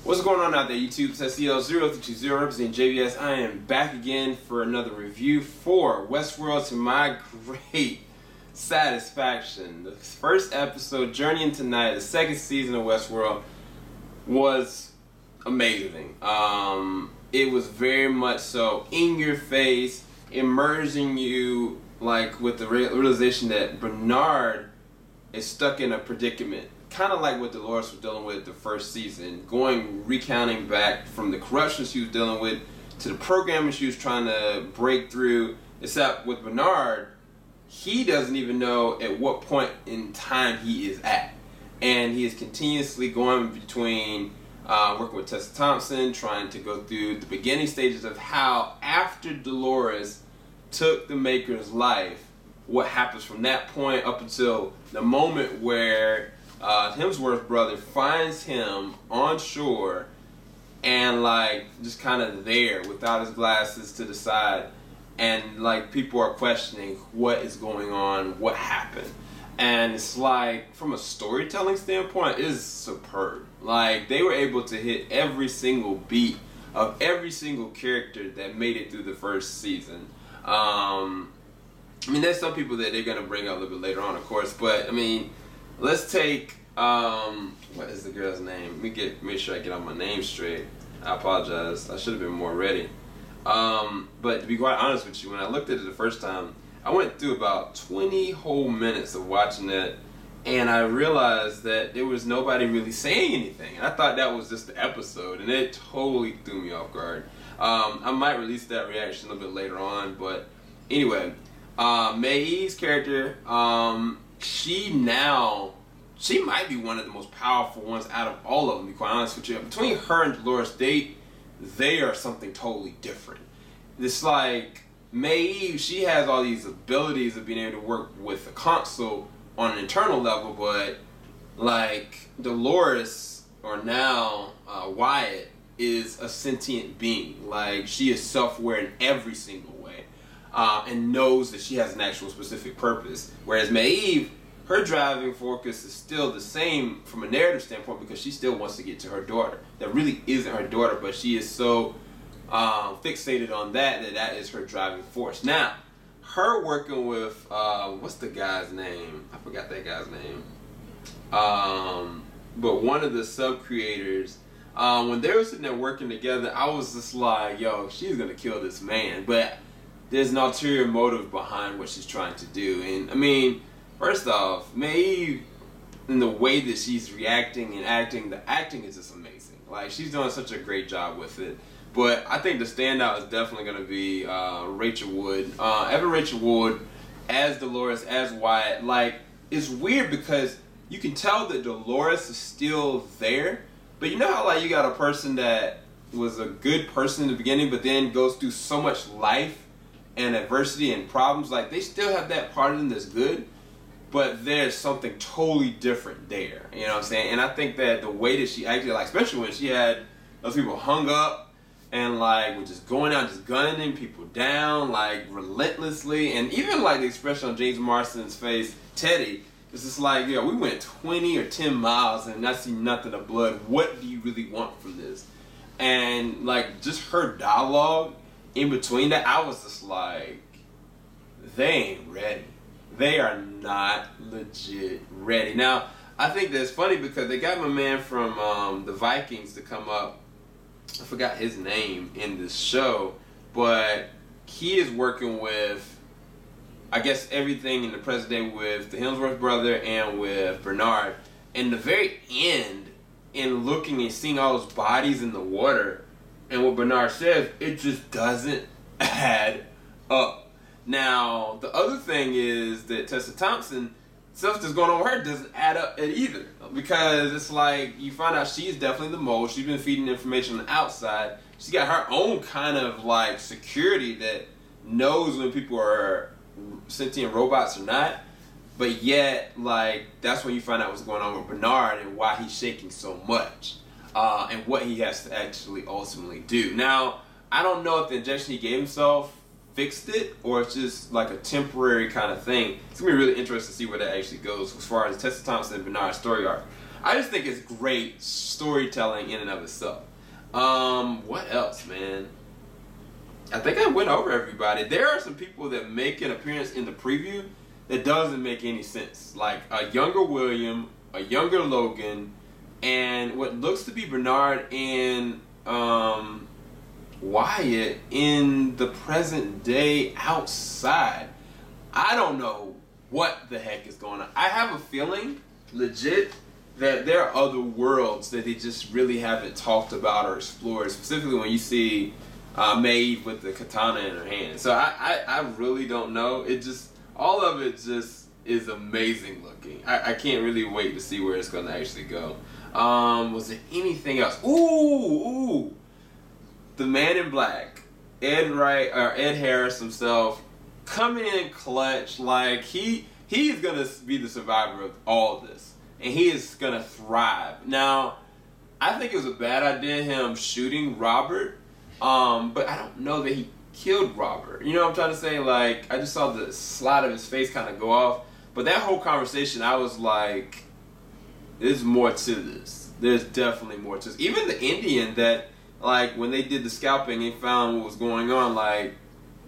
What's going on out there, YouTube? It's SEL0320 representing JVS. I am back again for another review for Westworld to my great satisfaction. The first episode, Journey into Night, the second season of Westworld, was amazing. It was very much so in your face, immersing you like with the realization that Bernard is stuck in a predicament. Kind of like what Dolores was dealing with the first season, recounting back from the corruption she was dealing with to the programming she was trying to break through, except with Bernard, he doesn't even know at what point in time he is at. And he is continuously going between working with Tessa Thompson, trying to go through the beginning stages of how after Dolores took the Maker's life, what happens from that point up until the moment where Hemsworth's brother finds him on shore and like just kind of there without his glasses to the side, and like people are questioning what is going on, what happened. And it's like, from a storytelling standpoint, it is superb. Like, they were able to hit every single beat of every single character that made it through the first season. I mean, there's some people that they're going to bring up a little bit later on, of course, but I mean, let's take, what is the girl's name? Let me make sure I get all my name straight. I apologize. I should have been more ready. But to be quite honest with you, when I looked at it the first time, I went through about 20 whole minutes of watching it, and I realized that there was nobody really saying anything. And I thought that was just the episode, and it totally threw me off guard. I might release that reaction a little bit later on, but anyway, Maeve's character, she might be one of the most powerful ones out of all of them, to be quite honest with you. Between her and Dolores, they are something totally different. It's like, Maeve, she has all these abilities of being able to work with the console on an internal level, but like Dolores, or now Wyatt, is a sentient being. Like, she is self-aware in every single way, and knows that she has an actual specific purpose. Whereas Maeve, her driving focus is still the same from a narrative standpoint, because she still wants to get to her daughter. That really isn't her daughter, but she is so fixated on that is her driving force. Now, her working with what's the guy's name? I forgot that guy's name. But one of the sub-creators, when they were sitting there working together, I was just like, yo, she's gonna kill this man. But there's an ulterior motive behind what she's trying to do. And I mean, first off, Maeve, in the way that she's reacting and acting, the acting is just amazing. Like, she's doing such a great job with it. But I think the standout is definitely going to be Rachel Wood. Evan Rachel Wood as Dolores, as Wyatt. Like, it's weird because you can tell that Dolores is still there. But you know how, like, you got a person that was a good person in the beginning, but then goes through so much life and adversity and problems. Like, they still have that part of them that's good, but there's something totally different there. You know what I'm saying? And I think that the way that she acted, like, especially when she had those people hung up, and like we're just going out, just gunning people down like relentlessly, and even like the expression on James Marsden's face, Teddy, it's just like, yo, we went 20 or 10 miles and I see nothing but blood. What do you really want from this? And like just her dialogue in between that, I was just like, they ain't ready. They are not legit ready. Now, I think that's funny because they got my man from the Vikings to come up. I forgot his name in this show, but he is working with, I guess, everything in the present day with the Hemsworth brother and with Bernard. And the very end, in looking and seeing all those bodies in the water, and what Bernard says, it just doesn't add up. Now, the other thing is that Tessa Thompson, stuff that's going on with her doesn't add up either, because it's like you find out she's definitely the mole. She's been feeding information on the outside. She's got her own kind of like security that knows when people are sentient robots or not, but yet like that's when you find out what's going on with Bernard and why he's shaking so much, and what he has to actually ultimately do. Now, I don't know if the injection he gave himself fixed it, or it's just like a temporary kind of thing. It's gonna be really interesting to see where that actually goes as far as Tessa Thompson and Bernard's story arc. I just think it's great storytelling in and of itself. What else, man? I think I went over everybody. There are some people that make an appearance in the preview that doesn't make any sense. Like a younger William, a younger Logan, and what looks to be Bernard and Wyatt in the present day outside. I don't know what the heck is going on. I have a feeling, legit, that there are other worlds that they just really haven't talked about or explored, specifically when you see Maeve with the katana in her hand. So I really don't know. It just, all of it just is amazing looking. I can't really wait to see where it's going to actually go. Was there anything else? Ooh, the Man in Black, Ed Harris himself, coming in clutch. Like he's gonna be the survivor of all this, and he is gonna thrive. Now, I think it was a bad idea him shooting Robert, but I don't know that he killed Robert. You know what I'm trying to say? Like, I just saw the slide of his face kind of go off, but that whole conversation, I was like, there's more to this. There's definitely more to this. Even the Indian that, like, when they did the scalping and found what was going on, like,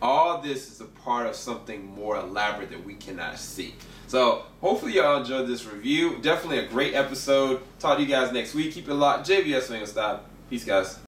all this is a part of something more elaborate that we cannot see. So, hopefully y'all enjoyed this review. Definitely a great episode. Talk to you guys next week. Keep it locked. JVS ain't gonna stop. Peace, guys.